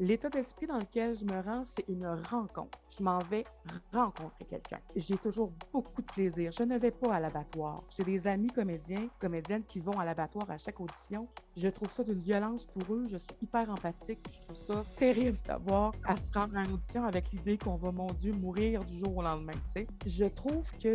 L'état d'esprit dans lequel je me rends, c'est une rencontre. Je m'en vais rencontrer quelqu'un. J'ai toujours beaucoup de plaisir. Je ne vais pas à l'abattoir. J'ai des amis comédiens, comédiennes qui vont à l'abattoir à chaque audition. Je trouve ça d'une violence pour eux. Je suis hyper empathique. Je trouve ça terrible d'avoir à se rendre à une audition avec l'idée qu'on va, mon Dieu, mourir du jour au lendemain. Tu sais. Je trouve que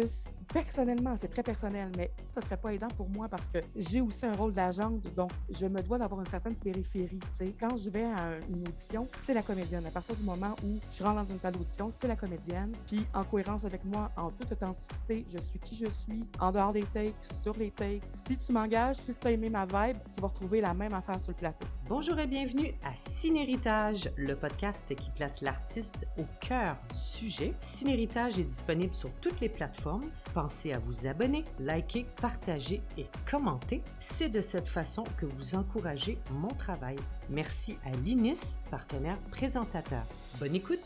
personnellement, c'est très personnel, mais ça serait pas aidant pour moi parce que j'ai aussi un rôle d'agente, donc je me dois d'avoir une certaine périphérie. Tu sais. Quand je vais à une audition, c'est la comédienne. À partir du moment où je rentre dans une salle d'audition, c'est la comédienne. Puis en cohérence avec moi, en toute authenticité, je suis qui je suis, en dehors des takes, sur les takes. Si tu m'engages, si tu as aimé ma vibe, tu vas retrouver la même affaire sur le plateau. Bonjour et bienvenue à Cinéritage, le podcast qui place l'artiste au cœur du sujet. Cinéritage est disponible sur toutes les plateformes. Pensez à vous abonner, liker, partager et commenter. C'est de cette façon que vous encouragez mon travail. Merci à l'INIS, partenaire présentateur. Bonne écoute!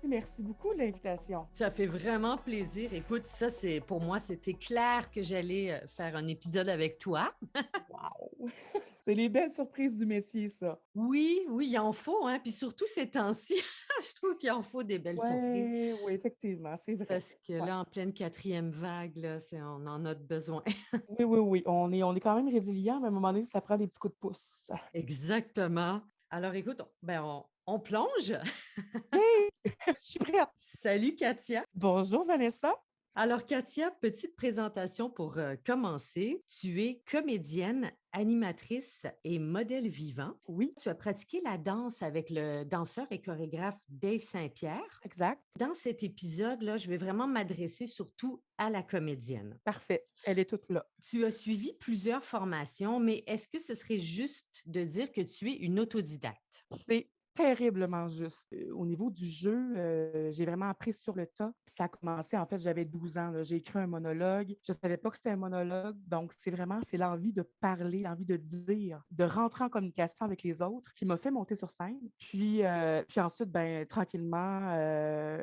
Merci beaucoup de l'invitation. Ça fait vraiment plaisir. Écoute, ça, c'est pour moi, c'était clair que j'allais faire un épisode avec toi. Wow! C'est les belles surprises du métier, ça. Oui, il en faut, hein. Puis surtout ces temps-ci, je trouve qu'il en faut des belles surprises. Oui, effectivement, c'est vrai. Parce que Ouais. là, en pleine quatrième vague, là, on en a besoin. Oui. On est quand même résilient, mais à un moment donné, ça prend des petits coups de pouce. Exactement. Alors écoute, on plonge. Hey! Je suis prête. Salut Katia. Bonjour, Vanessa. Alors Katia, petite présentation pour commencer. Tu es comédienne, animatrice et modèle vivant. Oui, Tu as pratiqué la danse avec le danseur et chorégraphe Dave Saint-Pierre. exact. Dans cet épisode-là, je vais vraiment m'adresser surtout à la comédienne. Parfait. Elle est toute là. Tu as suivi plusieurs formations, mais est-ce que ce serait juste de dire que tu es une autodidacte? C'est terriblement juste. Au niveau du jeu, j'ai vraiment appris sur le tas. Puis ça a commencé, en fait, j'avais 12 ans. Là. J'ai écrit un monologue. Je ne savais pas que c'était un monologue. Donc, c'est l'envie de parler, l'envie de dire, de rentrer en communication avec les autres qui m'a fait monter sur scène. Puis ensuite, tranquillement,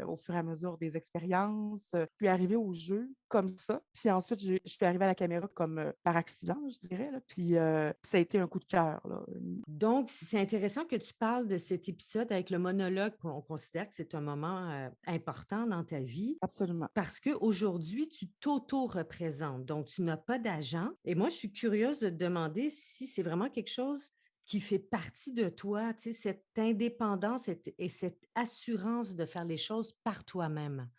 au fur et à mesure des expériences, je suis arrivée au jeu comme ça. Puis ensuite, je suis arrivée à la caméra comme par accident, je dirais. Là. Puis ça a été un coup de cœur. Là. Donc, c'est intéressant que tu parles de cet épisode avec le monologue. On considère que c'est un moment important dans ta vie Absolument. parce qu'aujourd'hui, tu t'auto-représentes. Donc, tu n'as pas d'agent. Et moi, je suis curieuse de te demander si c'est vraiment quelque chose qui fait partie de toi, tu sais, cette indépendance et cette assurance de faire les choses par toi-même.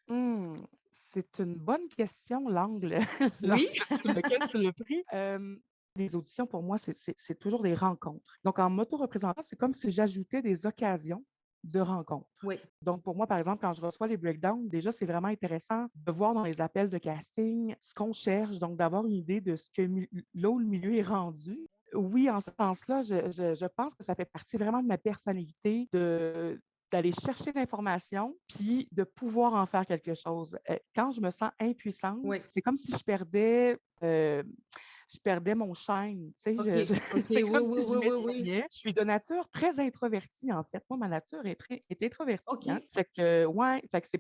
Mmh, c'est une bonne question, l'angle Oui? l'angle sur lequel tu l'as pris. Les auditions, pour moi, c'est toujours des rencontres. Donc, en m'auto-représentant, c'est comme si j'ajoutais des occasions de rencontres. Oui. Donc, pour moi, par exemple, quand je reçois les breakdowns, déjà, c'est vraiment intéressant de voir dans les appels de casting ce qu'on cherche, donc d'avoir une idée de ce que là où le milieu est rendu. Oui, en ce sens-là, je pense que ça fait partie vraiment de ma personnalité d'aller chercher l'information, puis de pouvoir en faire quelque chose. Quand je me sens impuissante, Oui. c'est comme si je perdais mon shine. Tu sais, OK. OK. c'est Oui, comme oui, si je oui, oui, oui. m'éteignais. Je suis de nature très introvertie, en fait. Moi, ma nature est introvertie. Hein? OK. Fait que c'est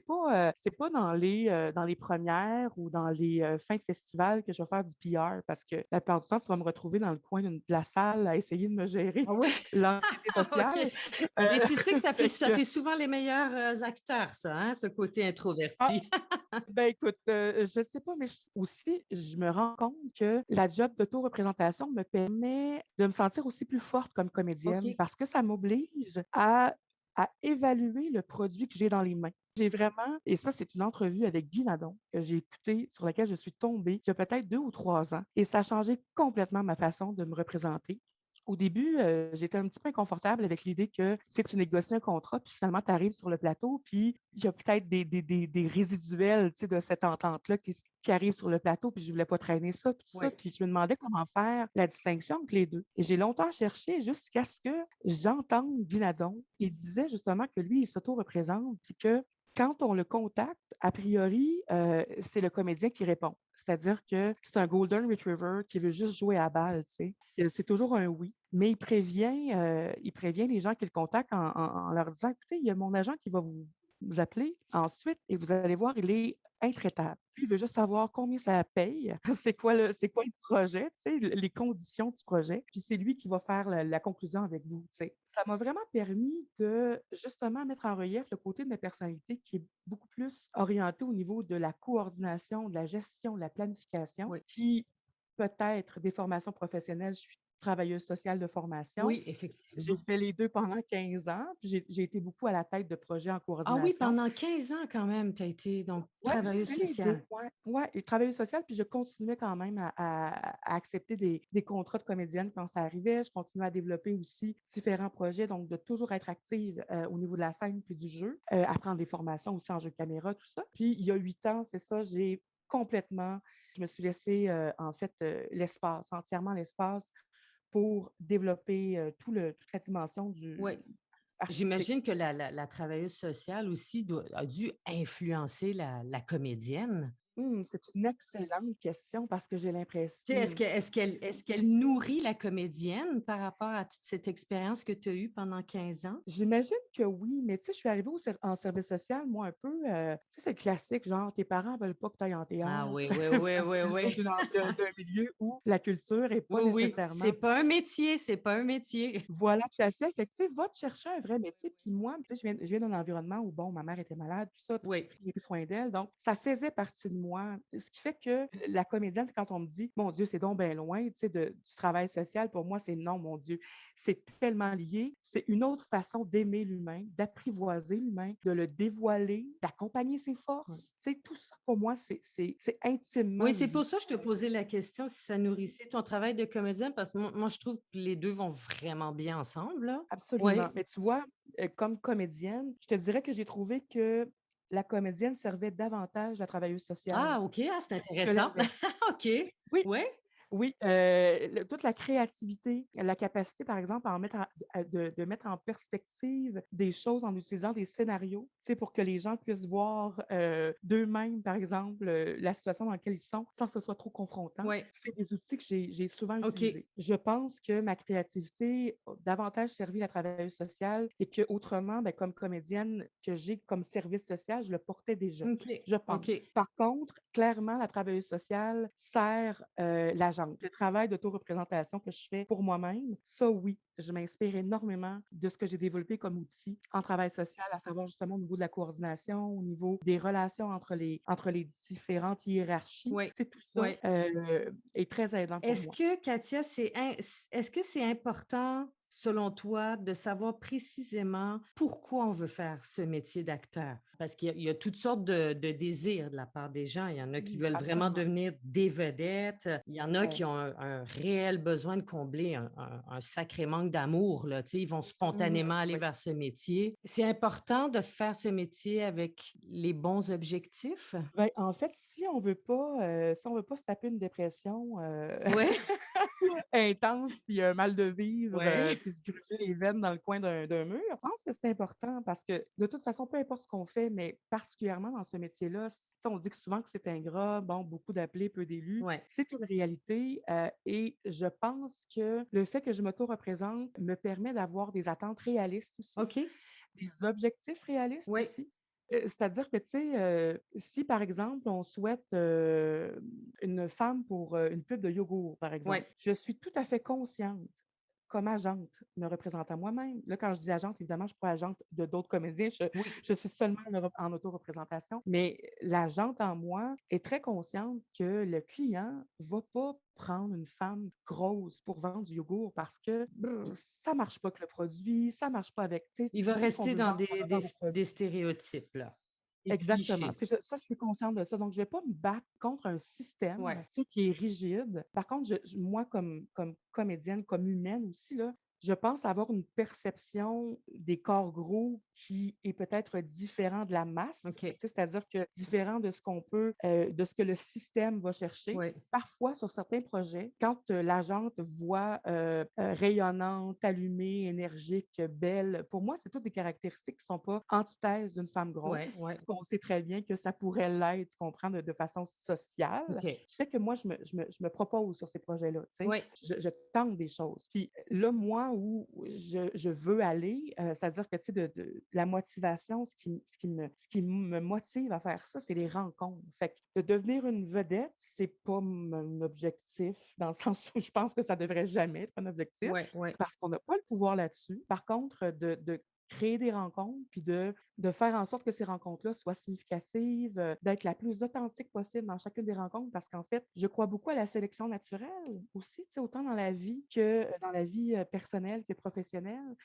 pas dans les premières ou dans les fins de festival que je vais faire du PR parce que la plupart du temps, tu vas me retrouver dans le coin de la salle à essayer de me gérer Ah oui? l'anxiété sociale. OK. Mais tu sais que Fait ça que, fait souvent les meilleurs acteurs, ça, hein, ce côté ah, introverti. écoute, je sais pas, mais aussi, je me rends compte que la job d'auto-représentation me permet de me sentir aussi plus forte comme comédienne OK. parce que ça m'oblige à évaluer le produit que j'ai dans les mains. J'ai vraiment, et ça, c'est une entrevue avec Guy Nadon que j'ai écoutée, sur laquelle je suis tombée il y a peut-être 2 ou 3 ans, et ça a changé complètement ma façon de me représenter. Au début, j'étais un petit peu inconfortable avec l'idée que, tu sais, tu négocies un contrat, puis finalement, tu arrives sur le plateau, puis il y a peut-être des résiduels, tu sais, de cette entente-là qui arrivent sur le plateau, puis je voulais pas traîner ça, puis tout ça, Oui. puis je me demandais comment faire la distinction entre les deux. Et j'ai longtemps cherché jusqu'à ce que j'entende Guy Nadon. Il disait justement que lui, il s'auto-représente, puis que quand on le contacte, a priori, c'est le comédien qui répond. C'est-à-dire que c'est un golden retriever qui veut juste jouer à balle, tu sais. C'est toujours un oui. Mais il prévient les gens qui le contactent en leur disant, écoutez, il y a mon agent qui va vous appelez ensuite et vous allez voir, il est intraitable. Lui, il veut juste savoir combien ça paye, c'est quoi le projet, tu sais, les conditions du projet, puis c'est lui qui va faire la conclusion avec vous, tu sais. Ça m'a vraiment permis de, justement, mettre en relief le côté de ma personnalité qui est beaucoup plus orienté au niveau de la coordination, de la gestion, de la planification, Oui. qui peut-être des formations professionnelles, je suis travailleuse sociale de formation. Oui, J'ai effectivement. fait les 2 pendant 15 ans, puis j'ai été beaucoup à la tête de projets en Ah oui, coordination. pendant 15 ans quand même, tu as été donc Ouais, j'ai travailleuse fait les 2. sociale. Ouais, ouais, et travailleuse sociale, puis je continuais quand même à accepter des contrats de comédienne quand ça arrivait. Je continuais à développer aussi différents projets, donc de toujours être active, au niveau de la scène puis du jeu, à prendre des formations aussi en jeu de caméra, tout ça. Puis il y a 8 ans, c'est ça, j'ai complètement je me suis laissé, en fait, l'espace, entièrement l'espace pour développer, toute la dimension du Oui. artistique. J'imagine que la travailleuse sociale aussi a dû influencer la comédienne. C'est une excellente question parce que j'ai Tu sais, l'impression est-ce qu'elle nourrit la comédienne par rapport à toute cette expérience que tu as eue pendant 15 ans? j'imagine que oui, mais tu sais, je suis arrivée en service social, moi, un peu, tu sais, c'est le classique, genre, tes parents veulent pas que tu ailles en Ah théâtre oui, oui, oui, parce oui, qu'ils oui. viennent d'un milieu où la culture est pas Oui, oui, c'est nécessairement pas un métier, c'est pas un métier. voilà, tout à fait. Fait que, tu sais, va te chercher un vrai métier. Puis moi, tu sais, je viens d'un environnement où, bon, ma mère était malade, tout ça, Oui. j'ai pris soin d'elle. Donc, ça faisait partie de moi. Ce qui fait que la comédienne, quand on me dit, mon Dieu, c'est donc bien loin, tu sais, du travail social, pour moi, c'est non, mon Dieu. C'est tellement lié. C'est une autre façon d'aimer l'humain, d'apprivoiser l'humain, de le dévoiler, d'accompagner ses Oui. forces. Tu sais, tout ça, pour moi, c'est intimement Oui, c'est pour lié. ça que je te posais la question si ça nourrissait ton travail de comédienne, parce que moi, je trouve que les 2 vont vraiment bien ensemble, là. Absolument. Oui. Mais tu vois, comme comédienne, je te dirais que j'ai trouvé que la comédienne servait davantage la travailleuse sociale Ah OK, ah, c'est que intéressant. l'inverse. OK. Oui, Oui. oui, toute la créativité, la capacité, par exemple, à en mettre de mettre en perspective des choses en utilisant des scénarios, tu sais, pour que les gens puissent voir, d'eux-mêmes, par exemple, la situation dans laquelle ils sont, sans que ce soit trop confrontant. Oui. C'est des outils que j'ai souvent OK. utilisés. Je pense que ma créativité a davantage servi la travailleuse sociale et qu'autrement, ben, comme comédienne que j'ai comme service social, je le portais déjà. OK. Je OK. pense. Par contre, clairement, la travailleuse sociale sert, l'agente. Le travail d'autoreprésentation que je fais pour moi-même, ça oui, je m'inspire énormément de ce que j'ai développé comme outil en travail social, à savoir justement au niveau de la coordination, au niveau des relations entre les différentes hiérarchies. Oui. C'est tout ça, Oui. est très aidant pour Est-ce moi. que, Katia, est-ce que c'est important, selon toi, de savoir précisément pourquoi on veut faire ce métier d'acteur? Parce qu'il y a toutes sortes de désirs de la part des gens. Il y en a qui veulent vraiment Absolument. devenir des vedettes. Il y en a Ouais. qui ont un réel besoin de combler un sacré manque d'amour, là. Tu sais, ils vont spontanément aller Oui. vers ce métier. C'est important de faire ce métier avec les bons objectifs? Ben, en fait, si on veut pas se taper une dépression, Oui, intense, puis un mal de vivre, oui. puis se gruger les veines dans le coin d'un mur. Je pense que c'est important parce que de toute façon, peu importe ce qu'on fait, mais particulièrement dans ce métier-là, tu sais, on dit que souvent que c'est ingrat, bon, beaucoup d'appelés, peu d'élus. Ouais. C'est une réalité, et je pense que le fait que je m'auto-représente me permet d'avoir des attentes réalistes aussi, OK. des objectifs réalistes Oui. aussi. C'est-à-dire que, tu sais, si par exemple, on souhaite, une femme pour, une pub de yogourt, par Oui. exemple, je suis tout à fait consciente, comme agente, me représentant moi-même. Là, quand je dis agente, évidemment, je ne suis pas agente de d'autres comédiens, je Oui. je suis seulement en autoreprésentation, mais l'agente en moi est très consciente que le client ne va pas prendre une femme grosse pour vendre du yogourt parce que ça ne marche pas avec le produit, ça ne marche pas avec, tu sais, Il va nous, ce qu'on rester veut dans vendre, des on a des dans nos des produits. stéréotypes, là, des Exactement. clichés. Tu sais, ça, je suis consciente de ça. Donc, je vais pas me battre contre un système, Ouais. tu sais, qui est rigide. Par contre, moi, comme comédienne, comme humaine aussi, là, je pense avoir une perception des corps gros qui est peut-être différent de la masse. Tu OK. sais, c'est-à-dire que différent de ce qu'on peut, de ce que le système va chercher. Ouais. Parfois, sur certains projets, quand l'agente voit rayonnante, allumée, énergique, belle, pour moi, c'est toutes des caractéristiques qui ne sont pas antithèses d'une femme Ouais, grosse. ouais. On sait très bien que ça pourrait l'être, tu comprends, de façon sociale. OK. Ce qui fait que moi, je me propose sur ces projets-là. Tu sais. Ouais. Je tente des choses. Puis là, moi, où je veux aller, c'est-à-dire que, tu sais, la motivation, ce qui me motive à faire ça, c'est les rencontres. Fait que de devenir une vedette, c'est pas mon objectif, dans le sens où je pense que ça devrait jamais être un objectif, Ouais, ouais. parce qu'on n'a pas le pouvoir là-dessus. Par contre, de créer des rencontres, puis de faire en sorte que ces rencontres-là soient significatives, d'être la plus authentique possible dans chacune des rencontres, parce qu'en fait, je crois beaucoup à la sélection naturelle aussi, tu sais, autant dans la vie que dans la vie personnelle que professionnelle.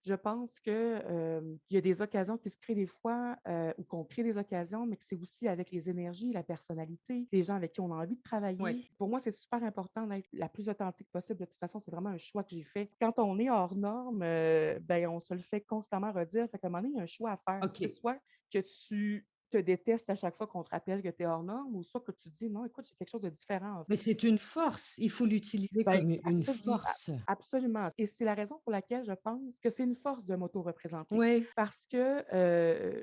Je pense que, il y a des occasions qui se créent des fois, ou qu'on crée des occasions, mais que c'est aussi avec les énergies, la personnalité, les gens avec qui on a envie de Ouais. travailler. Pour moi, c'est super important d'être la plus authentique possible. De toute façon, c'est vraiment un choix que j'ai fait. Quand on est hors norme, ben, on se le fait constamment redire. Fait qu'à un moment donné, il y a un choix à faire. Tu sais, OK. soit que tu te détestes à chaque fois qu'on te rappelle que tu es hors norme, ou soit que tu te dis: «Non, écoute, j'ai quelque chose de différent, en Mais fait». c'est une force, il faut l'utiliser Ben, comme une absolument, force. absolument, et c'est la raison pour laquelle je pense que c'est une force de m'auto-représenter. Oui, Parce que,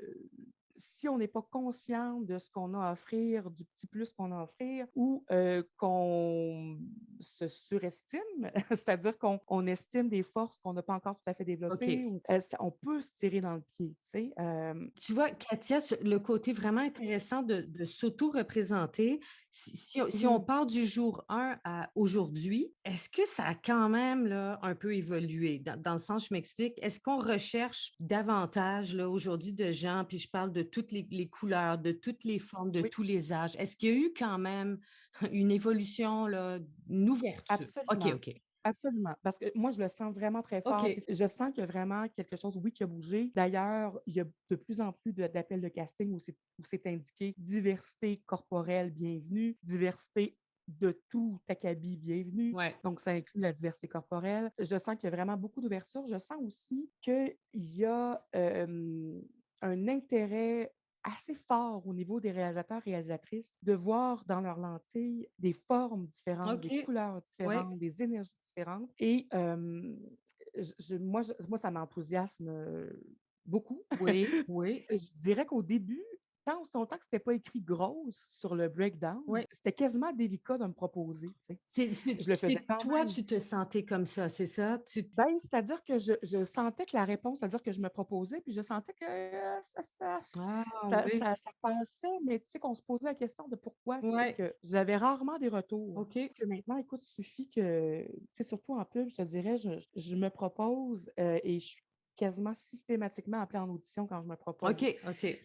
si on n'est pas conscient de ce qu'on a à offrir, du petit plus qu'on a à offrir, ou qu'on se surestime, c'est-à-dire qu'on estime des forces qu'on n'a pas encore tout à fait développées, OK. ou ça, on peut se tirer dans le pied, tu sais. Tu vois, Katia, le côté vraiment intéressant de s'auto-représenter, si on Mhm. part du jour 1 à aujourd'hui, est-ce que ça a quand même là, un peu évolué? Dans le sens, je m'explique, est-ce qu'on recherche davantage là, aujourd'hui de gens, puis je parle de toutes les couleurs, de toutes les formes, de Oui, tous les âges, est-ce qu'il y a eu quand même une évolution, là, une ouverture? OK, absolument. OK. Absolument, parce que moi, je le sens vraiment très fort. Puis OK. je sens qu'il y a vraiment quelque chose, oui, qui a bougé. D'ailleurs, il y a de plus en plus d'appels de casting où c'est indiqué diversité corporelle, bienvenue, diversité de tout acabit, bienvenue. Ouais. Donc, ça inclut la diversité corporelle. Je sens qu'il y a vraiment beaucoup d'ouverture. Je sens aussi qu'il y a un intérêt assez fort au niveau des réalisateurs, réalisatrices, de voir dans leurs lentilles des formes différentes, des OK. couleurs Ouais. différentes, des énergies différentes. Et moi, ça m'enthousiasme beaucoup. Oui, oui, Je dirais qu'au début, tant aussi longtemps que c'était pas écrit grosse sur le breakdown, oui. c'était quasiment délicat de me proposer, tu sais. C'est Je le faisais c'est quand toi, même. tu te sentais comme ça, c'est ça? Ben, c'est-à-dire que je sentais que la réponse, c'est-à-dire que je me proposais, puis je sentais que Ah oui, ça passait, mais tu sais, qu'on se posait la question de pourquoi, tu sais, ouais, que j'avais rarement des retours. OK, Que maintenant, écoute, il suffit que, tu sais, surtout en pub, je te dirais, je me propose, et je suis quasiment systématiquement appelée en audition quand je me propose, OK, OK. ce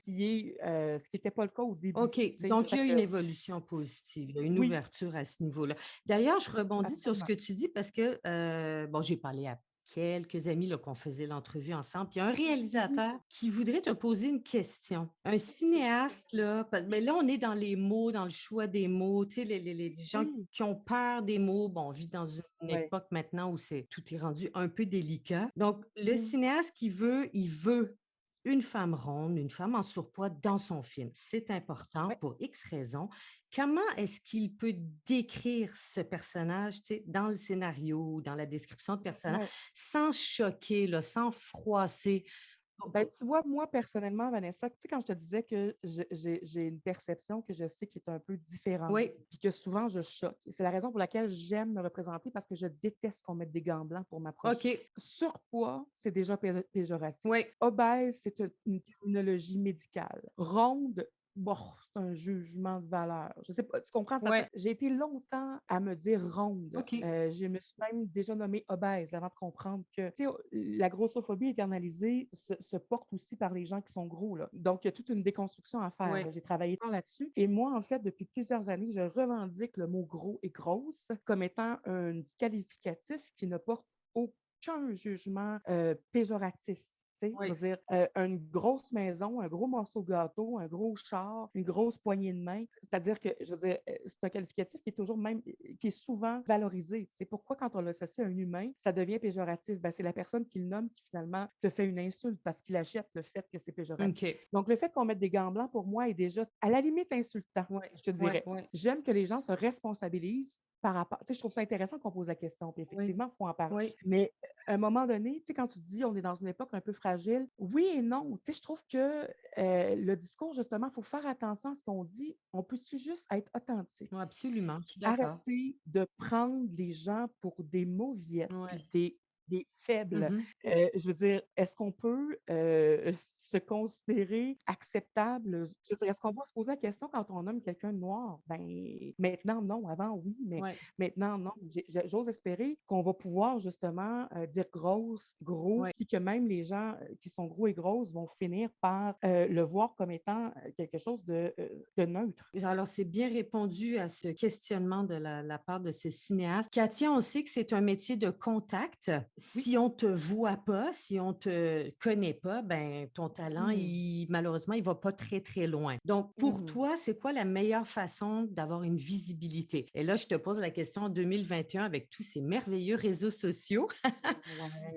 qui était pas le cas au début, OK, tu sais. donc il Fait y a que une évolution positive, il y a une oui, ouverture à ce niveau-là. D'ailleurs, je rebondis sur ce absolument. que tu dis parce que, bon, j'ai parlé à quelques amis là, qu'on faisait l'entrevue ensemble, puis il y a un Mmh. réalisateur qui voudrait te poser une question. Un cinéaste, là, mais là, on est dans les mots, dans le choix des mots, tu sais, les gens Oui, qui ont peur des mots. Bon, on vit dans une ouais. époque maintenant où tout est rendu un peu délicat. Donc, le Mmh. cinéaste il veut une femme ronde, une femme en surpoids dans son film. C'est important Ouais, pour X raisons. Comment est-ce qu'il peut décrire ce personnage, tu sais, dans le scénario, dans la description de personnage, ouais. sans choquer, là, sans froisser? Ben, tu vois, moi, personnellement, Vanessa, tu sais, quand je te disais que j'ai une perception que je sais qui est un peu différente, Oui, puis que souvent je choque. Et c'est la raison pour laquelle j'aime me représenter, parce que je déteste qu'on mette des gants blancs pour m'approcher. OK, Surpoids, c'est déjà péjoratif. oui, Obèse, c'est une terminologie médicale. Ronde, bon, c'est un jugement de valeur. Je sais pas, tu comprends? oui, J'ai été longtemps à me dire ronde. OK, Je me suis même déjà nommée obèse avant de comprendre que, tu sais, la grossophobie internalisée se porte aussi par les gens qui sont gros, là. Donc, il y a toute une déconstruction à faire, oui, là. J'ai travaillé fort là-dessus. Et moi, en fait, depuis plusieurs années, je revendique le mot gros et grosse comme étant un qualificatif qui ne porte aucun jugement péjoratif. Tu sais, je oui, veux dire, une grosse maison, un gros morceau de gâteau, un gros char, une grosse poignée de main. C'est-à-dire que, je veux dire, c'est un qualificatif qui est toujours même, qui est souvent valorisé. C'est pourquoi, quand on l'associe à un humain, ça devient péjoratif. Ben, c'est la personne qui le nomme qui finalement te fait une insulte parce qu'il achète le fait que c'est péjoratif. OK, Donc, le fait qu'on mette des gants blancs, pour moi, est déjà à la limite insultant, oui, je te oui, dirais. oui, J'aime que les gens se responsabilisent par rapport. Tu sais, je trouve ça intéressant qu'on pose la question, puis oui, effectivement, il faut en parler. oui, Mais à un moment donné, tu sais, quand tu dis on est dans une époque un peu fragile, oui et non. Tu sais, je trouve que le discours, justement, il faut faire attention à ce qu'on dit. On peut-tu juste être authentique? absolument, je suis d'accord. Arrêter de prendre les gens pour des mauviettes, Ouais. puis des faibles. Mhm. Je veux dire, est-ce qu'on peut se considérer acceptable? Je veux dire, est-ce qu'on va se poser la question quand on nomme quelqu'un de noir? Ben, maintenant, non. Avant, oui, mais Ouais, maintenant, non. J'ose espérer qu'on va pouvoir justement dire grosse, gros, ouais. puis que même les gens qui sont gros et grosses vont finir par le voir comme étant quelque chose de neutre. Alors, c'est bien répondu à ce questionnement de la part de ce cinéaste. Katia, on sait que c'est un métier de contact. Oui. Si on te voit pas, si on te connaît pas, ben ton talent, Mhm. malheureusement, il va pas très, très loin. Donc, pour Mhm. toi, c'est quoi la meilleure façon d'avoir une visibilité? Et là, je te pose la question en 2021 avec tous ces merveilleux réseaux sociaux.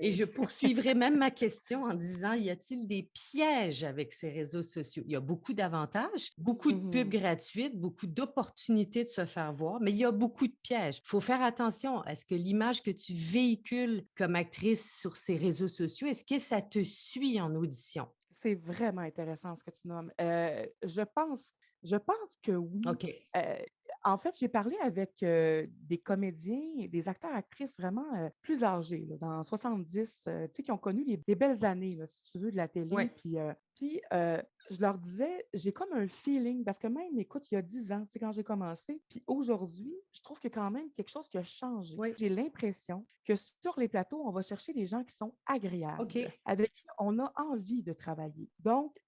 Et Ouais. je poursuivrai même ma question en disant, y a-t-il des pièges avec ces réseaux sociaux? Il y a beaucoup d'avantages, beaucoup de pubs Mhm. gratuites, beaucoup d'opportunités de se faire voir, mais il y a beaucoup de pièges. Il faut faire attention. Est-ce que l'image que tu véhicules comme actrice sur ces réseaux sociaux, est-ce que ça te suit en audition? C'est vraiment intéressant ce que tu nommes. Je pense que oui. OK. Euh, En fait, j'ai parlé avec des comédiens, des acteurs, actrices vraiment plus âgés, là, dans 70, tu sais, qui ont connu les belles années, là, si tu veux, de la télé. Oui. Puis, je leur disais, j'ai comme un feeling, parce que même, écoute, il y a 10 ans, tu sais, quand j'ai commencé, puis aujourd'hui, je trouve qu'il y a quand même quelque chose qui a changé. Oui. J'ai l'impression que sur les plateaux, on va chercher des gens qui sont agréables, OK. avec qui on a envie de travailler. Donc,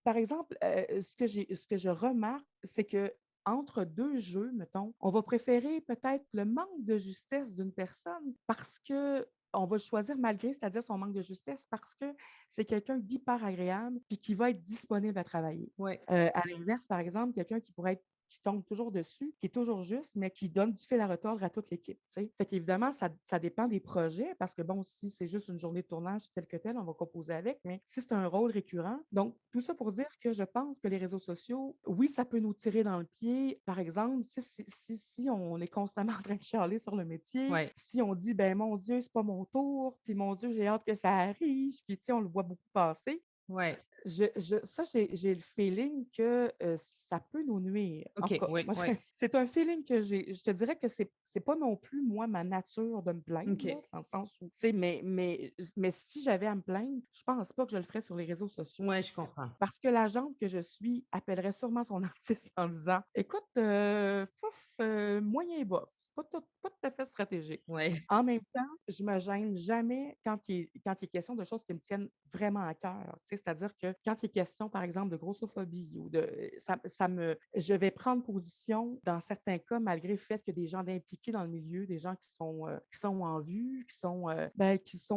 par exemple, ce que je remarque, c'est que entre deux jeux, mettons, on va préférer peut-être le manque de justesse d'une personne parce que on va le choisir malgré, c'est-à-dire son manque de justesse, parce que c'est quelqu'un d'hyper agréable puis qui va être disponible à travailler. Oui. À l'inverse, par exemple, quelqu'un qui tombe toujours dessus, qui est toujours juste, mais qui donne du fil à retordre à toute l'équipe. Tu sais. Fait qu'évidemment, ça dépend des projets, parce que bon, si c'est juste une journée de tournage telle que telle, on va composer avec, mais si c'est un rôle récurrent, donc tout ça pour dire que je pense que les réseaux sociaux, oui, ça peut nous tirer dans le pied. Par exemple, tu sais, si on est constamment en train de chialer sur le métier, Oui. si on dit, ben mon Dieu, c'est pas mon tour, puis mon Dieu, j'ai hâte que ça arrive, puis tu sais, on le voit beaucoup passer, Oui. j'ai le feeling que ça peut nous nuire. En tout OK. cas, Oui. moi, Oui. c'est un feeling que j'ai. Je te dirais que c'est pas non plus, moi, ma nature de me plaindre, là, OK. dans le sens où, tu sais, mais si j'avais à me plaindre, je pense pas que je le ferais sur les réseaux sociaux. Oui, je comprends. Parce que l'agente que je suis appellerait sûrement son artiste en disant: «Écoute, pouf, moyen bof, c'est pas tout à fait stratégique». Oui. En même temps, je me gêne jamais quand il est question de choses qui me tiennent vraiment à cœur. Tu sais, c'est-à-dire que quand il est question, par exemple, de grossophobie ou de je vais prendre position dans certains cas, malgré le fait que des gens impliqués dans le milieu, des gens qui sont en vue, qui sont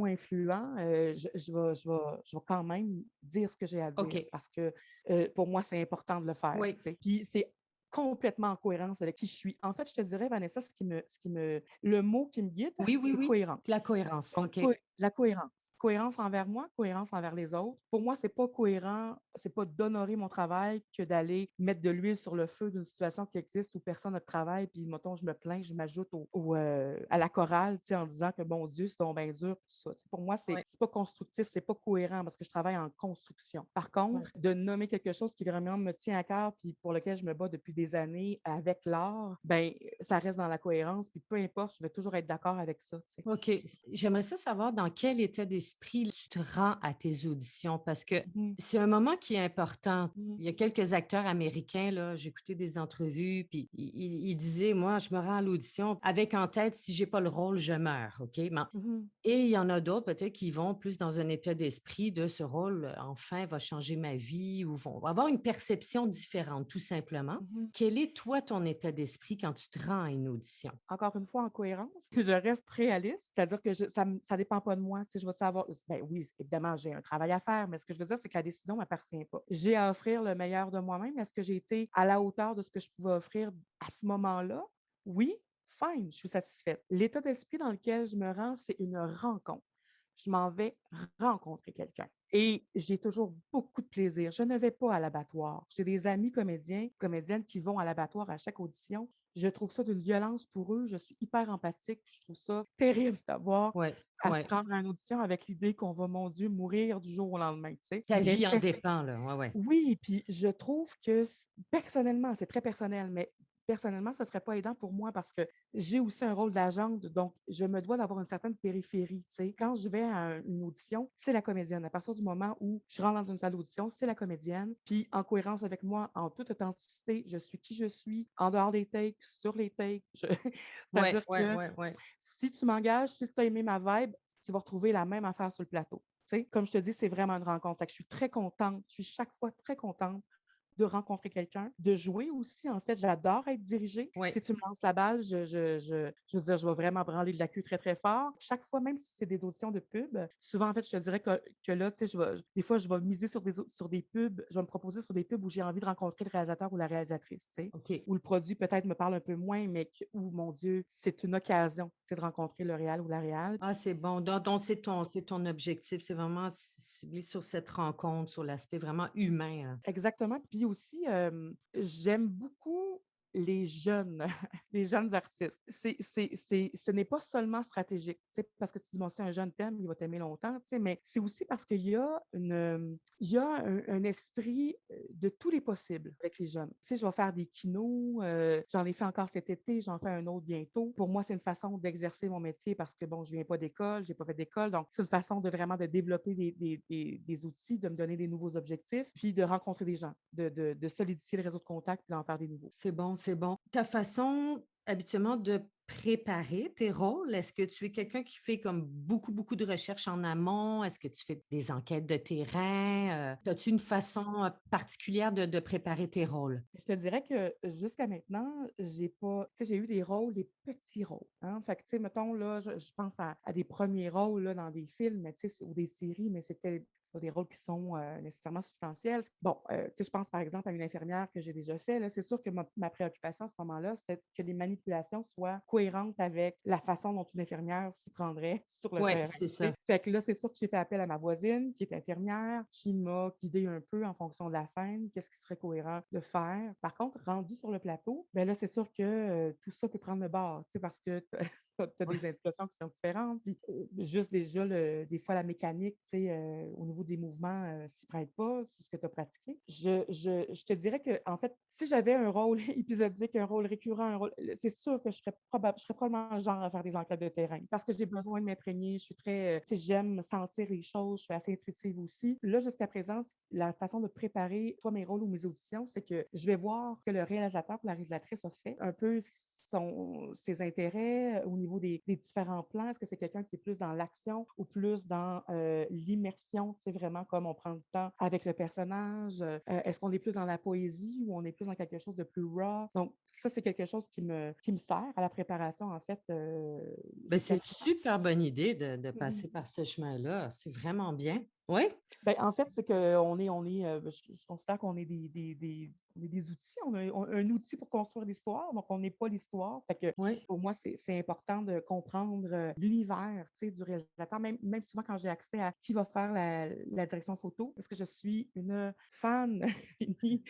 influents, je vais quand même dire ce que j'ai à dire OK. parce que pour moi, c'est important de le faire. Oui. Tu sais. Puis c'est complètement en cohérence avec qui je suis. En fait, je te dirais, Vanessa, le mot qui me guide, Oui, oui, c'est oui. cohérence. La cohérence. Donc, OK. la cohérence. Cohérence envers moi, cohérence envers les autres. Pour moi, c'est pas cohérent, c'est pas d'honorer mon travail que d'aller mettre de l'huile sur le feu d'une situation qui existe où personne n'a de travail, puis, mettons, je me plains, je m'ajoute à la chorale, tu sais, en disant que, bon Dieu, c'est donc bien dur, tout ça. Tu sais, pour moi, Oui. c'est pas constructif, c'est pas cohérent parce que je travaille en construction. Par Oui. contre, de nommer quelque chose qui vraiment me tient à cœur, puis pour lequel je me bats depuis des années avec l'art, ben ça reste dans la cohérence, puis peu importe, je vais toujours être d'accord avec ça, tu sais. OK. J'aimerais ça savoir dans quel état d'esprit tu te rends à tes auditions parce que Mhm. c'est un moment qui est important. Mhm. Il y a quelques acteurs américains, là, j'écoutais des entrevues, puis ils disaient, moi, je me rends à l'audition avec en tête, si j'ai pas le rôle, je meurs, OK? Mhm. Et il y en a d'autres peut-être qui vont plus dans un état d'esprit de ce rôle, enfin, va changer ma vie ou vont avoir une perception différente, tout simplement. Mhm. Quel est, toi, ton état d'esprit quand tu te rends à une audition? Encore une fois, en cohérence, je reste réaliste, c'est-à-dire que ça dépend pas de moi. Tu sais, je vais savoir, ben oui, évidemment, j'ai un travail à faire, mais ce que je veux dire, c'est que la décision ne m'appartient pas. J'ai à offrir le meilleur de moi-même. Est-ce que j'ai été à la hauteur de ce que je pouvais offrir à ce moment-là? Oui, fine, je suis satisfaite. L'état d'esprit dans lequel je me rends, c'est une rencontre. Je m'en vais rencontrer quelqu'un. Et j'ai toujours beaucoup de plaisir. Je ne vais pas à l'abattoir. J'ai des amis comédiens, comédiennes qui vont à l'abattoir à chaque audition. Je trouve ça d'une violence pour eux. Je suis hyper empathique. Je trouve ça terrible d'avoir Ouais, à se ouais. rendre à une audition avec l'idée qu'on va, mon Dieu, mourir du jour au lendemain. Tu sais. Ta vie en dépend, là. Ouais, ouais. Oui, puis je trouve que personnellement, c'est très personnel, mais personnellement, ce serait pas aidant pour moi parce que j'ai aussi un rôle d'agente, donc je me dois d'avoir une certaine périphérie, tu sais. Quand je vais à une audition, c'est la comédienne. À partir du moment où je rentre dans une salle d'audition, c'est la comédienne. Puis en cohérence avec moi, en toute authenticité, je suis qui je suis, en dehors des takes, sur les takes. Ouais, C'est-à-dire ouais, que ouais, ouais. si tu m'engages, si tu as aimé ma vibe, tu vas retrouver la même affaire sur le plateau. Tu sais, comme je te dis, c'est vraiment une rencontre. Fait que je suis très contente. Je suis chaque fois très contente de rencontrer quelqu'un, de jouer aussi. En fait, j'adore être dirigée. Ouais. Si tu me lances la balle, je veux dire, je vais vraiment branler de la queue très, très fort. Chaque fois, même si c'est des auditions de pub, souvent, en fait, je te dirais que là, tu sais, des fois, je vais miser sur des pubs, je vais me proposer sur des pubs où j'ai envie de rencontrer le réalisateur ou la réalisatrice, tu sais, OK. où le produit peut-être me parle un peu moins, mais où, mon Dieu, c'est une occasion, tu sais, de rencontrer le réal ou la réal. Ah, c'est bon. Donc c'est ton objectif, c'est vraiment cibler sur cette rencontre, sur l'aspect vraiment humain, hein. Exactement. Puis aussi, j'aime beaucoup les jeunes, les jeunes artistes. Ce n'est pas seulement stratégique, tu sais, parce que tu dis: «Bon, si un jeune t'aime, il va t'aimer longtemps», tu sais, mais c'est aussi parce qu'il y a il y a un esprit, de tous les possibles avec les jeunes. Tu sais, je vais faire des kinos, j'en ai fait encore cet été, j'en fais un autre bientôt. Pour moi, c'est une façon d'exercer mon métier parce que, bon, je viens pas d'école, j'ai pas fait d'école, donc c'est une façon de vraiment de développer des outils, de me donner des nouveaux objectifs, puis de rencontrer des gens, de solidifier le réseau de contacts, puis d'en faire des nouveaux. C'est bon, c'est bon. Ta façon habituellement de préparer tes rôles, est-ce que tu es quelqu'un qui fait comme beaucoup, beaucoup de recherches en amont? Est-ce que tu fais des enquêtes de terrain? As-tu une façon, particulière de préparer tes rôles? Je te dirais que jusqu'à maintenant, j'ai pas tu sais, j'ai eu des rôles, des petits rôles, hein. Fait que, tu sais, mettons, là, je pense à des premiers rôles, là, dans des films, mais tu sais, ou des séries, mais c'est pas des rôles qui sont, nécessairement substantiels. Bon, tu sais, je pense, par exemple, à une infirmière que j'ai déjà fait, là. C'est sûr que ma préoccupation à ce moment-là, c'était que les manipulations soient cohérentes avec la façon dont une infirmière s'y prendrait sur le Ouais, terrain, c'est tu sais. ça. Fait que là, c'est sûr que j'ai fait appel à ma voisine qui est infirmière, qui m'a guidée un peu en fonction de la scène, qu'est-ce qui serait cohérent de faire. Par contre, rendu sur le plateau, ben là, c'est sûr que, tout ça peut prendre le bord, tu sais, parce que tu as des indications qui sont différentes. Puis, juste déjà des fois la mécanique, tu sais, au niveau des mouvements, s'y prête pas, c'est ce que tu as pratiqué. Je te dirais que en fait, si j'avais un rôle épisodique, un rôle récurrent, un rôle c'est sûr que je serais probablement le genre à faire des enquêtes de terrain parce que j'ai besoin de m'imprégner. Je suis très, tu sais, j'aime sentir les choses, je suis assez intuitive aussi. Là, jusqu'à présent, la façon de préparer soit mes rôles ou mes auditions, c'est que je vais voir ce que le réalisateur ou la réalisatrice a fait, un peu ses intérêts au niveau des différents plans. Est-ce que c'est quelqu'un qui est plus dans l'action ou plus dans l'immersion, tu sais, vraiment comme on prend le temps avec le personnage? Est-ce qu'on est plus dans la poésie ou on est plus dans quelque chose de plus raw? Donc, ça, c'est quelque chose qui me sert à la préparation, en fait, Ben jusqu'à c'est une présent. super bonne idée de Mhm. passer par ce chemin-là. C'est vraiment bien. Oui? Ben, en fait, c'est qu'on est, je considère qu'on est on est des outils, un outil pour construire l'histoire, donc on n'est pas l'histoire. Fait que Oui. pour moi, c'est important de comprendre l'univers, tu sais, du réalisateur, même souvent quand j'ai accès à qui va faire la direction photo, parce que je suis une fan finie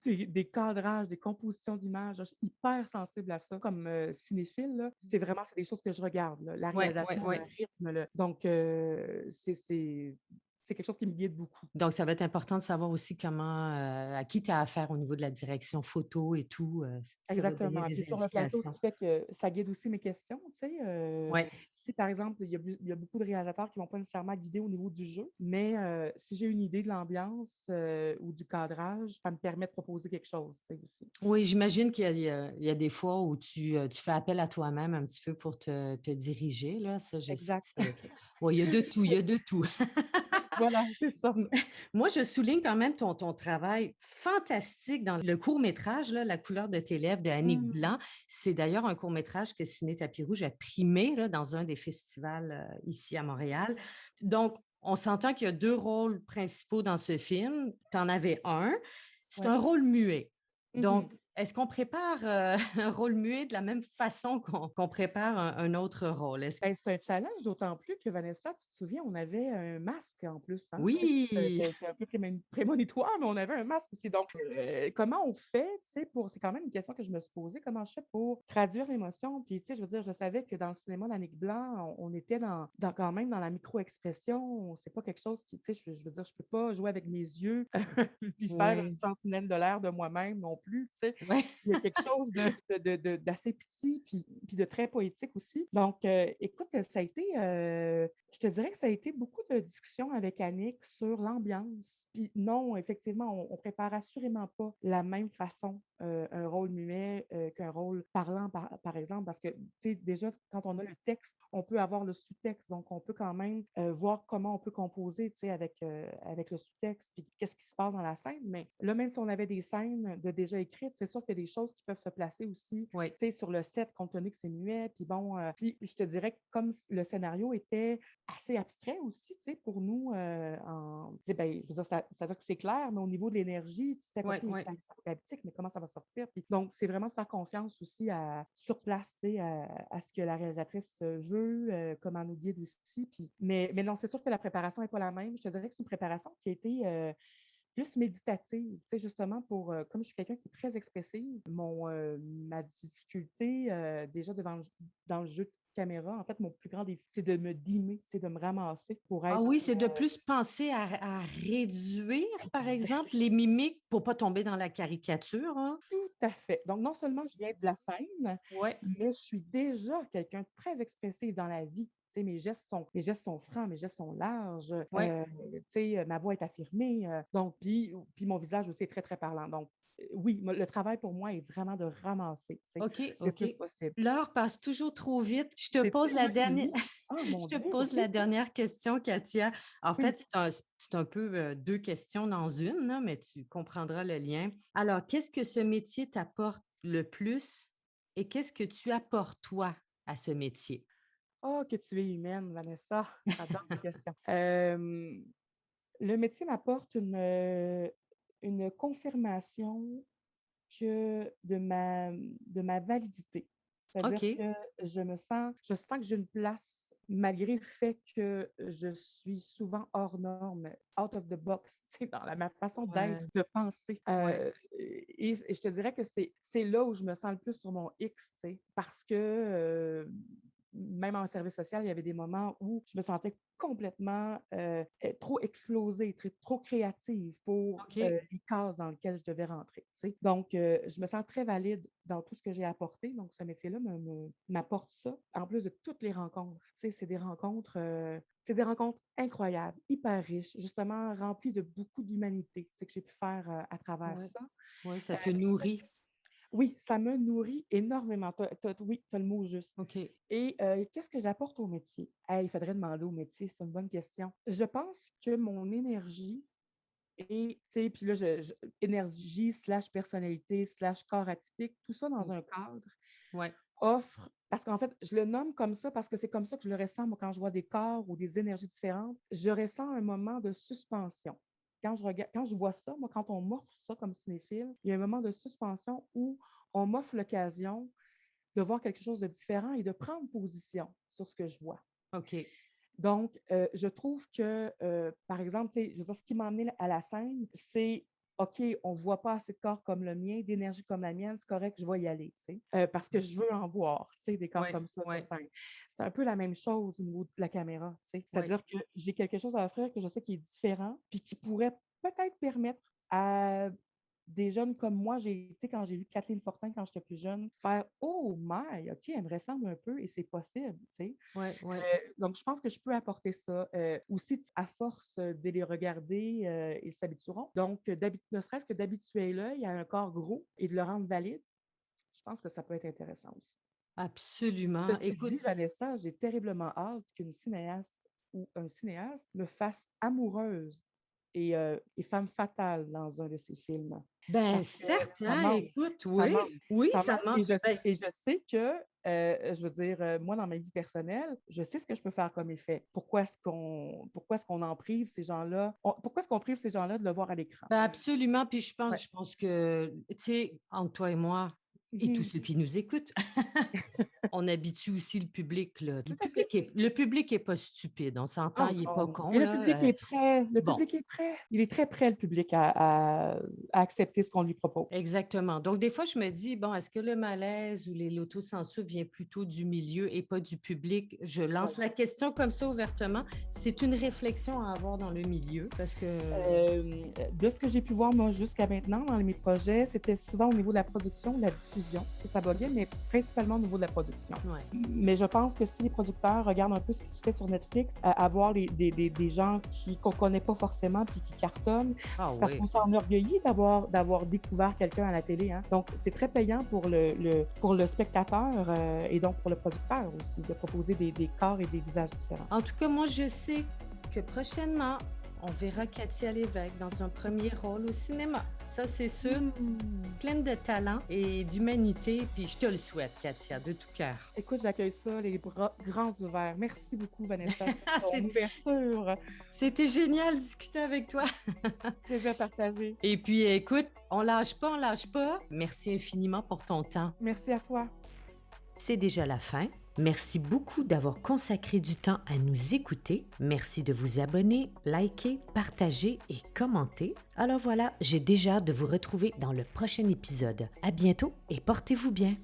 des cadrages, des compositions d'images. Je suis hyper sensible à ça comme cinéphile, là. C'est des choses que je regarde, là, la Ouais, ouais, réalisation, le ouais. rythme, donc c'est quelque chose qui me guide beaucoup. Donc ça va être important de savoir aussi comment, à qui tu as affaire au niveau de la direction photo et tout, ça va te donner Exactement. Puis des sur le plateau, ce indications. qui fait que ça guide aussi mes questions, tu sais. Ouais. Si par exemple, il y a beaucoup de réalisateurs qui vont pas nécessairement guider au niveau du jeu, mais si j'ai une idée de l'ambiance, ou du cadrage, ça me permet de proposer quelque chose, tu sais, aussi. Oui, j'imagine qu'il y a des fois où tu fais appel à toi-même un petit peu pour te diriger là, ça je sais Exact. que ouais, il y a de tout, il y a de tout. Voilà, c'est ça. M moi, je souligne quand même ton travail fantastique dans le court-métrage là, «La couleur de tes lèvres» de Annick Mmh. Blanc. C'est d'ailleurs un court-métrage que Ciné Tapis Rouge a primé là, dans un des festivals, ici à Montréal. Donc on s'entend qu'il y a 2 rôles principaux dans ce film. Tu en avais un. C'est Ouais. un rôle muet. Mmh. Donc est-ce qu'on prépare, un rôle muet de la même façon qu'on prépare un autre rôle? Est-ce Ben, c'est un challenge, d'autant plus que Vanessa, tu te souviens, on avait un masque en plus, hein? Tu sais, oui! c'était un peu prémonitoire, mais on avait un masque aussi. Donc, comment on fait, tu sais, c'est quand même une question que je me suis posée, comment je fais pour traduire l'émotion? Puis, tu sais, je veux dire, je savais que dans le cinéma d'Annick Blanc, on était quand même dans la micro-expression. C'est pas quelque chose qui, tu sais, je veux dire, je peux pas jouer avec mes yeux puis faire une Ouais. sentinelle de l'air de moi-même non plus, tu sais. Ouais. Il y a quelque chose d'assez petit, puis de très poétique aussi. Donc, écoute, ça a été, je te dirais que ça a été beaucoup de discussions avec Annick sur l'ambiance. Puis non, effectivement, on prépare assurément pas la même façon un rôle muet qu'un rôle parlant, par exemple, parce que, tu sais, déjà, quand on a le texte, on peut avoir le sous-texte. Donc, on peut quand même voir comment on peut composer, tu sais, avec le sous-texte, puis qu'est-ce qui se passe dans la scène. Mais là, même si on avait des scènes de déjà écrites, c'est sûr qu'il y a des choses qui peuvent se placer aussi, tu Oui, sais, sur le set, compte tenu que c'est muet. Puis bon, puis je te dirais que comme le scénario était assez abstrait aussi, tu sais, pour nous, tu sais, ben, je veux dire, c'est-à-dire que c'est clair, mais au niveau de l'énergie, tu sais, oui, OK, oui. c'est apocalyptique, mais comment ça va sortir? Puis, donc, c'est vraiment de faire confiance aussi sur place, tu sais, à ce que la réalisatrice veut, comment nous guide aussi. Puis, mais non, c'est sûr que la préparation n'est pas la même. Je te dirais que c'est une préparation qui a été plus méditative, tu sais, justement pour, comme je suis quelqu'un qui est très expressive, ma difficulté déjà dans le jeu de caméra, en fait, mon plus grand défi, c'est de me dimer, c'est de me ramasser pour Ah être oui, c'est de plus penser à réduire, par exact. exemple, les mimiques pour pas tomber dans la caricature, hein? Tout à fait. Donc, non seulement je viens de la scène, Ouais, mais je suis déjà quelqu'un de très expressif dans la vie. Tu sais, mes gestes sont francs, mes gestes sont larges. ouais. Tu sais, ma voix est affirmée. Donc, puis mon visage aussi est très, très parlant. Donc, oui, le travail pour moi est vraiment de ramasser, tu sais, OK, le OK. plus possible. L'heure passe toujours trop vite. Je te C'est pose la déjà dernière fini? Ah, je mon te Dieu, pose OK. la dernière question, Katia. En fait, Oui. c'est un peu, 2 questions dans une, là, mais tu comprendras le lien. Alors, qu'est-ce que ce métier t'apporte le plus et qu'est-ce que tu apportes, toi, à ce métier? Oh, que tu es humaine, Vanessa. J'adore tes questions. Le métier m'apporte une confirmation de ma validité. C'est-à-dire OK. que je sens que j'ai une place malgré le fait que je suis souvent hors norme, out of the box, tu sais, dans ma façon d'être, Ouais, de penser. ouais. Et je te dirais que c'est là où je me sens le plus sur mon X, tu sais, parce que même en service social, il y avait des moments où je me sentais complètement trop explosée, trop créative pour OK. les cases dans lesquelles je devais rentrer, tu sais. Donc, je me sens très valide dans tout ce que j'ai apporté. Donc, ce métier-là m'apporte ça, en plus de toutes les rencontres. Tu sais, c'est des rencontres incroyables, hyper riches, justement remplies de beaucoup d'humanité, tu sais, que j'ai pu faire à travers Ouais. ça. Ouais, ça Euh, te nourrit. oui, ça me nourrit énormément. Oui, tu as le mot juste. OK. Et qu'est-ce que j'apporte au métier? Il faudrait demander au métier, c'est une bonne question. Je pense que mon énergie et, tu sais, puis là, énergie slash personnalité slash corps atypique, tout ça Mmh. dans un cadre Ouais. offre, parce qu'en fait, je le nomme comme ça parce que c'est comme ça que je le ressens, moi, quand je vois des corps ou des énergies différentes. Je ressens un moment de suspension. Quand je vois ça, moi, quand on m'offre ça comme cinéphile, il y a un moment de suspension où on m'offre l'occasion de voir quelque chose de différent et de prendre position sur ce que je vois. OK. Donc, je trouve que, par exemple, tu sais, je veux dire, ce qui m'a amené à la scène, c'est OK, on ne voit pas assez de corps comme le mien, d'énergie comme la mienne, c'est correct, je vais y aller, tu sais, parce que je veux en voir, tu sais, des corps Ouais, comme ça sur ouais, scène. C'est un peu la même chose au niveau de la caméra, tu sais. ouais. C'est-à-dire que j'ai quelque chose à offrir que je sais qui est différent, puis qui pourrait peut-être permettre à des jeunes comme moi, j'ai été quand j'ai vu Kathleen Fortin quand j'étais plus jeune, faire «Oh my! OK, elle me ressemble un peu et c'est possible», tu sais. Ouais, ouais. Donc je pense que je peux apporter ça. Aussi, à force de les regarder, ils s'habitueront. Donc ne serait-ce que d'habituer l'œil à un corps gros et de le rendre valide, je pense que ça peut être intéressant aussi. Absolument. Ceci Écoute, dit, Vanessa, j'ai terriblement hâte qu'une cinéaste ou un cinéaste me fasse amoureuse et femme fatale dans un de ses films. ben, Parce que certes, ça hein, manque, écoute, ça oui, manque, oui, ça ça manque ment et je ben, et je sais que, je veux dire, moi, dans ma vie personnelle, je sais ce que je peux faire comme effet. Pourquoi est-ce qu'on en prive ces gens-là? Pourquoi est-ce qu'on prive ces gens-là de le voir à l'écran? ben, absolument, puis je pense Ouais. je pense que, tu sais, entre toi et moi, Et tous Mhm. ceux qui nous écoutent. On habitue aussi le public, là. Tout à fait. Le public est pas stupide, on s'entend, Oh il est pas non, con, mais le là, public est prêt, le bon. public est prêt. Il est très prêt, le public, à accepter ce qu'on lui propose. Exactement. Donc, des fois, je me dis, bon, est-ce que le malaise ou l'autocensure vient plutôt du milieu et pas du public? Je lance Ouais. la question comme ça ouvertement. C'est une réflexion à avoir dans le milieu parce que, De ce que j'ai pu voir, moi, jusqu'à maintenant, dans mes projets, c'était souvent au niveau de la production, de la diffusion, que ça buguait, mais principalement au niveau de la production. ouais. Mais je pense que si les producteurs regardent un peu ce qui se fait sur Netflix, avoir des gens qu'on ne connaît pas forcément puis qui cartonnent, Ah parce oui. qu'on s'enorgueillit d'avoir découvert quelqu'un à la télé. Hein. Donc, c'est très payant pour le spectateur et donc pour le producteur aussi, de proposer des corps et des visages différents. En tout cas, moi, je sais que prochainement, on verra Katia Lévesque dans un premier rôle au cinéma. Ça, c'est sûr. Pleine de talent et d'humanité. Puis je te le souhaite, Katia, de tout cœur. Écoute, j'accueille ça, les bras grands ouverts. Merci beaucoup, Vanessa, pour ton C'est- ouverture. C'était génial de discuter avec toi. Plaisir partagé. Et puis, écoute, on lâche pas, on lâche pas. Merci infiniment pour ton temps. Merci à toi. C'est déjà la fin. Merci beaucoup d'avoir consacré du temps à nous écouter. Merci de vous abonner, liker, partager et commenter. Alors voilà, j'ai déjà hâte de vous retrouver dans le prochain épisode. À bientôt et portez-vous bien.